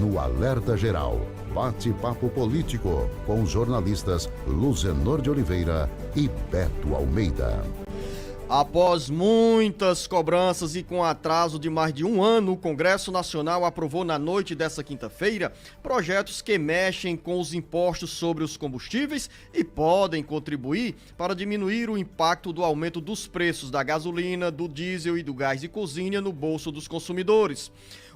no Alerta Geral. Bate-papo político com os jornalistas Luzenor de Oliveira e Beto Almeida. Após muitas cobranças e com atraso de mais de um ano, o Congresso Nacional aprovou na noite dessa quinta-feira projetos que mexem com os impostos sobre os combustíveis e podem contribuir para diminuir o impacto do aumento dos preços da gasolina, do diesel e do gás de cozinha no bolso dos consumidores.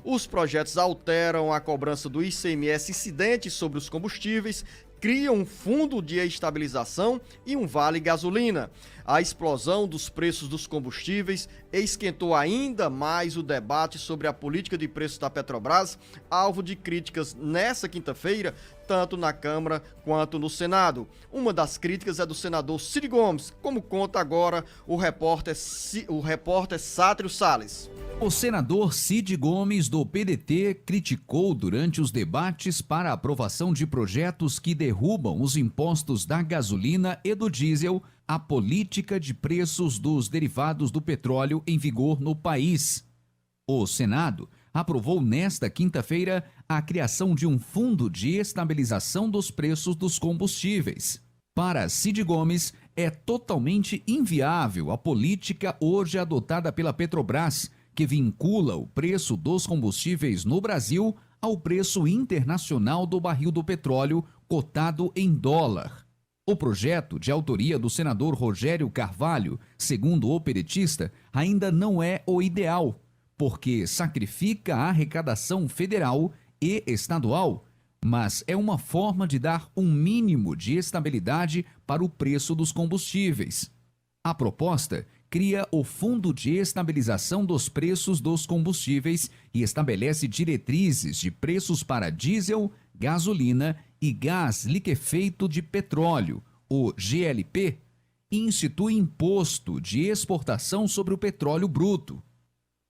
Os projetos alteram a cobrança do ICMS incidente sobre os combustíveis, criam um fundo de estabilização e um vale gasolina. A explosão dos preços dos combustíveis esquentou ainda mais o debate sobre a política de preços da Petrobras, alvo de críticas nessa quinta-feira, tanto na Câmara quanto no Senado. Uma das críticas é do senador Cid Gomes, como conta agora o repórter Sátrio Salles. O senador Cid Gomes, do PDT, criticou durante os debates para a aprovação de projetos que derrubam os impostos da gasolina e do diesel a política de preços dos derivados do petróleo em vigor no país. O Senado aprovou nesta quinta-feira a criação de um fundo de estabilização dos preços dos combustíveis. Para Cid Gomes, é totalmente inviável a política hoje adotada pela Petrobras, que vincula o preço dos combustíveis no Brasil ao preço internacional do barril do petróleo cotado em dólar. O projeto, de autoria do senador Rogério Carvalho, segundo o pedetista, ainda não é o ideal, porque sacrifica a arrecadação federal e estadual, mas é uma forma de dar um mínimo de estabilidade para o preço dos combustíveis. A proposta cria o Fundo de Estabilização dos Preços dos Combustíveis e estabelece diretrizes de preços para diesel, gasolina e gás liquefeito de petróleo, o GLP, e institui imposto de exportação sobre o petróleo bruto.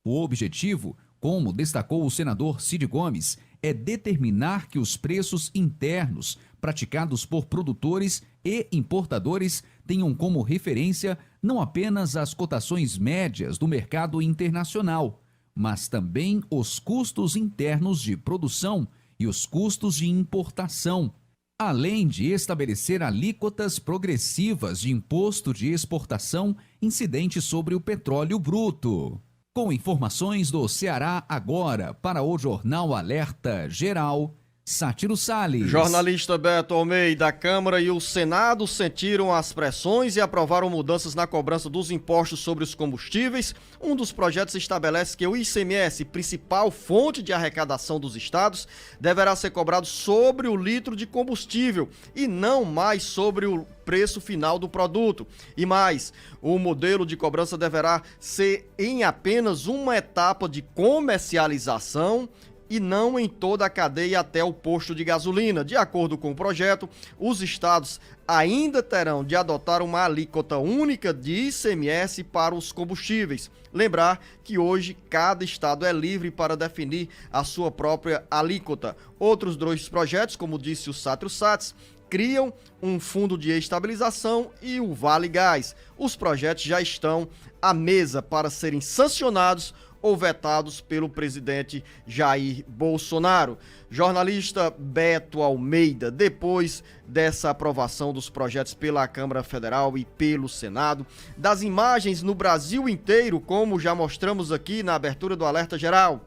O objetivo, como destacou o senador Cid Gomes, é determinar que os preços internos praticados por produtores e importadores tenham como referência não apenas as cotações médias do mercado internacional, mas também os custos internos de produção e os custos de importação, além de estabelecer alíquotas progressivas de imposto de exportação incidente sobre o petróleo bruto. Com informações do Ceará agora para o Jornal Alerta Geral, Sátiro Salles. Jornalista Beto Almeida, a Câmara e o Senado sentiram as pressões e aprovaram mudanças na cobrança dos impostos sobre os combustíveis. Um dos projetos estabelece que o ICMS, principal fonte de arrecadação dos estados, deverá ser cobrado sobre o litro de combustível e não mais sobre o preço final do produto. E mais, o modelo de cobrança deverá ser em apenas uma etapa de comercialização e não em toda a cadeia até o posto de gasolina. De acordo com o projeto, os estados ainda terão de adotar uma alíquota única de ICMS para os combustíveis. Lembrar que hoje cada estado é livre para definir a sua própria alíquota. Outros dois projetos, como disse o Sátrio Salles, criam um fundo de estabilização e o Vale Gás. Os projetos já estão à mesa para serem sancionados ou vetados pelo presidente Jair Bolsonaro. Jornalista Beto Almeida, depois dessa aprovação dos projetos pela Câmara Federal e pelo Senado, das imagens no Brasil inteiro, como já mostramos aqui na abertura do Alerta Geral,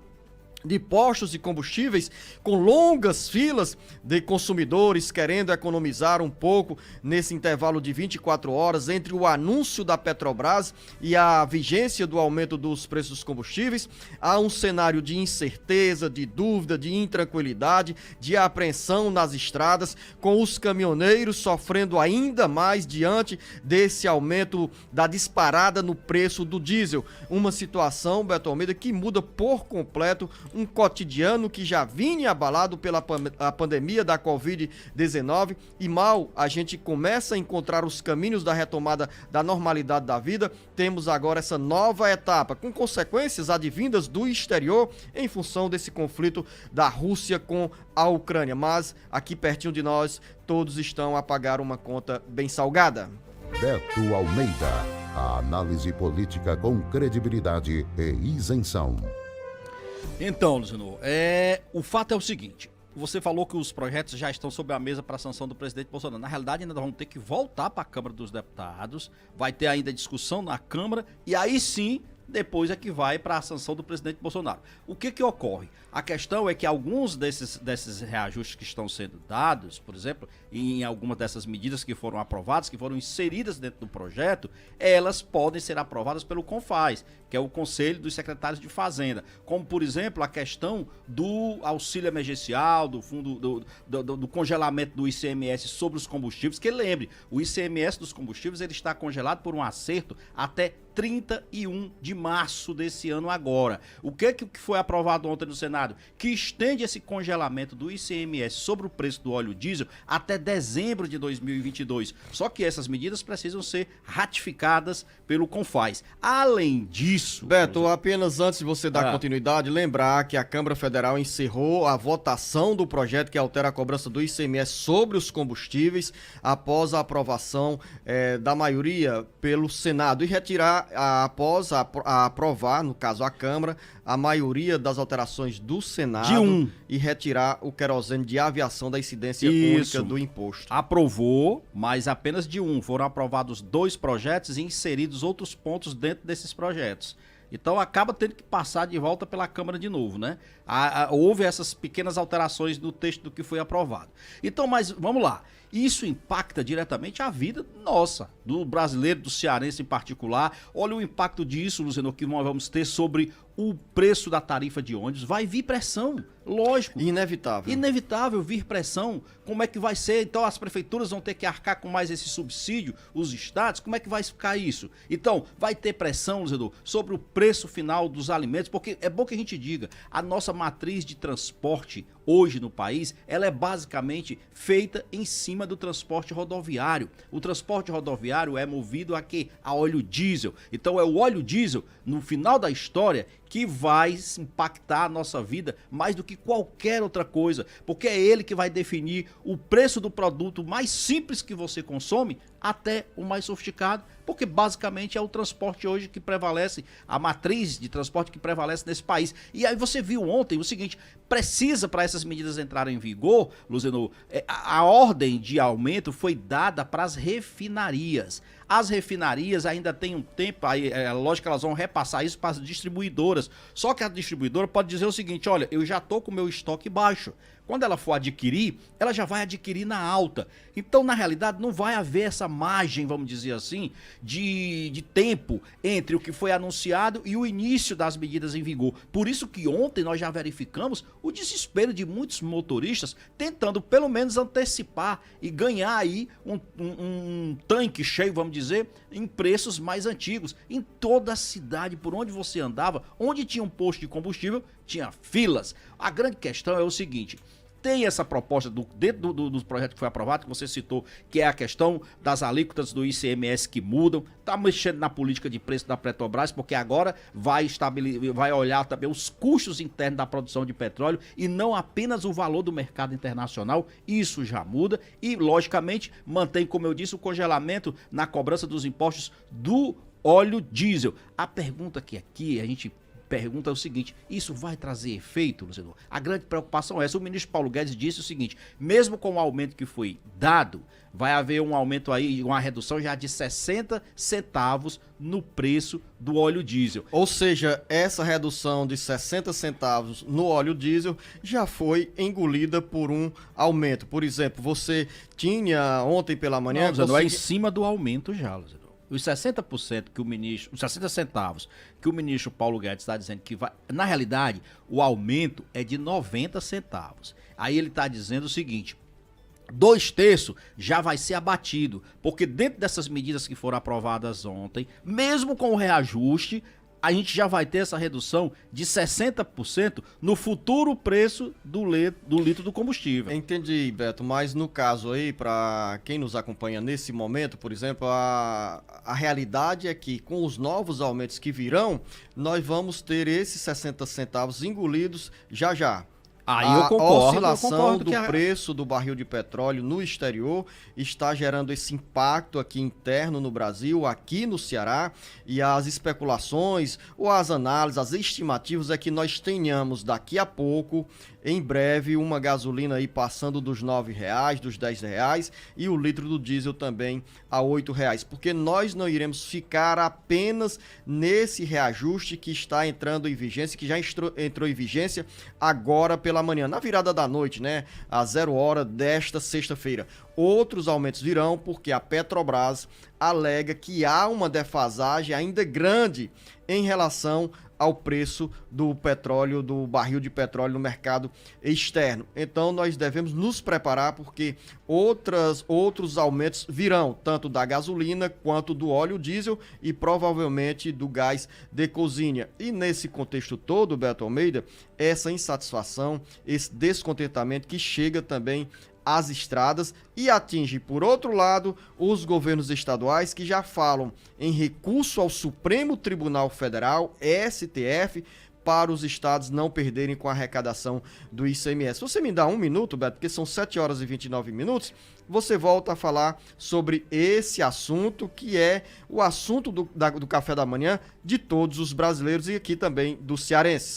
de postos de combustíveis com longas filas de consumidores querendo economizar um pouco nesse intervalo de 24 horas entre o anúncio da Petrobras e a vigência do aumento dos preços dos combustíveis. Há um cenário de incerteza, de dúvida, de intranquilidade, de apreensão nas estradas, com os caminhoneiros sofrendo ainda mais diante desse aumento da disparada no preço do diesel. Uma situação, Beto Almeida, que muda por completo um cotidiano que já vinha abalado pela pandemia da Covid-19 e mal a gente começa a encontrar os caminhos da retomada da normalidade da vida, temos agora essa nova etapa, com consequências advindas do exterior em função desse conflito da Rússia com a Ucrânia. Mas aqui pertinho de nós, todos estão a pagar uma conta bem salgada. Beto Almeida, a análise política com credibilidade e isenção. Então, Luciano, o fato é o seguinte. Você falou que os projetos já estão sobre a mesa para a sanção do presidente Bolsonaro. Na realidade, ainda vamos ter que voltar para a Câmara dos Deputados, vai ter ainda discussão na Câmara, e aí sim, depois é que vai para a sanção do presidente Bolsonaro. O que ocorre? A questão é que alguns desses reajustes que estão sendo dados, por exemplo, em algumas dessas medidas que foram aprovadas, que foram inseridas dentro do projeto, elas podem ser aprovadas pelo CONFAZ, que é o Conselho dos Secretários de Fazenda. Como, por exemplo, a questão do auxílio emergencial, do fundo do congelamento do ICMS sobre os combustíveis, que lembre, o ICMS dos combustíveis ele está congelado por um acerto até 31 de março desse ano agora. O que foi aprovado ontem no Senado? Que estende esse congelamento do ICMS sobre o preço do óleo diesel até dezembro de 2022. Só que essas medidas precisam ser ratificadas pelo CONFAZ. Além disso... Beto, apenas antes de você dar continuidade, lembrar que a Câmara Federal encerrou a votação do projeto que altera a cobrança do ICMS sobre os combustíveis após a aprovação da maioria pelo Senado e retirar, após aprovar, no caso a Câmara, a maioria das alterações do Senado e retirar o querosene de aviação da incidência única do imposto. Aprovou, mas apenas de um. Foram aprovados 2 projetos e inseridos outros pontos dentro desses projetos. Então acaba tendo que passar de volta pela Câmara de novo, né? Houve essas pequenas alterações no texto do que foi aprovado. Então, mas vamos lá. Isso impacta diretamente a vida nossa, do brasileiro, do cearense em particular. Olha o impacto disso, Luciano, que nós vamos ter sobre o preço da tarifa de ônibus. Vai vir pressão, lógico. Inevitável. Inevitável vir pressão. Como é que vai ser? Então as prefeituras vão ter que arcar com mais esse subsídio, os estados, como é que vai ficar isso? Então, vai ter pressão, Luciano, sobre o preço final dos alimentos, porque é bom que a gente diga, a nossa matriz de transporte hoje no país, ela é basicamente feita em cima do transporte rodoviário. O transporte rodoviário é movido a quê? A óleo diesel. Então é o óleo diesel, no final da história, que vai impactar a nossa vida mais do que qualquer outra coisa, porque é ele que vai definir o preço do produto mais simples que você consome até o mais sofisticado, porque basicamente é o transporte hoje que prevalece, a matriz de transporte que prevalece nesse país. E aí você viu ontem o seguinte, precisa para essas medidas entrarem em vigor, Luciano, a ordem de aumento foi dada para as refinarias. As refinarias ainda tem um tempo, aí é lógico que elas vão repassar isso para as distribuidoras. Só que a distribuidora pode dizer o seguinte, olha, eu já estou com o meu estoque baixo. Quando ela for adquirir, ela já vai adquirir na alta. Então, na realidade, não vai haver essa margem, vamos dizer assim, de tempo entre o que foi anunciado e o início das medidas em vigor. Por isso que ontem nós já verificamos o desespero de muitos motoristas tentando pelo menos antecipar e ganhar aí um tanque cheio, vamos dizer, em preços mais antigos. Em toda a cidade, por onde você andava, onde tinha um posto de combustível, tinha filas. A grande questão é o seguinte... Tem essa proposta dentro do projeto que foi aprovado, que você citou, que é a questão das alíquotas do ICMS que mudam, está mexendo na política de preço da Petrobras, porque agora vai olhar também os custos internos da produção de petróleo e não apenas o valor do mercado internacional, isso já muda e, logicamente, mantém, como eu disse, o congelamento na cobrança dos impostos do óleo diesel. A pergunta que aqui a gente pergunta é o seguinte, isso vai trazer efeito, Luciano? A grande preocupação é essa. O ministro Paulo Guedes disse o seguinte, mesmo com o aumento que foi dado, vai haver um aumento aí, uma redução já de 60 centavos no preço do óleo diesel. Ou seja, essa redução de 60 centavos no óleo diesel já foi engolida por um aumento. Por exemplo, você tinha ontem pela manhã... Não, é em cima do aumento já, Luciano. Os 60% que o ministro, os 60 centavos que o ministro Paulo Guedes está dizendo que vai, na realidade, o aumento é de 90 centavos. Aí ele está dizendo o seguinte, 2/3 já vai ser abatido, porque dentro dessas medidas que foram aprovadas ontem, mesmo com o reajuste, a gente já vai ter essa redução de 60% no futuro preço do litro do combustível. Entendi, Beto, mas no caso aí, para quem nos acompanha nesse momento, por exemplo, a realidade é que com os novos aumentos que virão, nós vamos ter esses 60 centavos engolidos já já. Aí a eu concordo oscilação que do preço do barril de petróleo no exterior está gerando esse impacto aqui interno no Brasil, aqui no Ceará, e as especulações ou as análises, as estimativas é que nós tenhamos daqui a pouco, em breve, uma gasolina aí passando dos R$9, dos R$10 e o litro do diesel também a R$8, porque nós não iremos ficar apenas nesse reajuste que está entrando em vigência, que já entrou em vigência agora pela manhã, na virada da noite, né? Às 0 hora desta sexta-feira. Outros aumentos virão porque a Petrobras alega que há uma defasagem ainda grande em relação ao preço do petróleo, do barril de petróleo no mercado externo. Então nós devemos nos preparar porque outros aumentos virão, tanto da gasolina quanto do óleo diesel e provavelmente do gás de cozinha. E nesse contexto todo, Beto Almeida, essa insatisfação, esse descontentamento que chega também às estradas e atinge, por outro lado, os governos estaduais que já falam em recurso ao Supremo Tribunal Federal, STF, para os estados não perderem com a arrecadação do ICMS. Você me dá um minuto, Beto, porque são 7 horas e 29 minutos, você volta a falar sobre esse assunto, que é o assunto do café da manhã de todos os brasileiros e aqui também dos cearenses.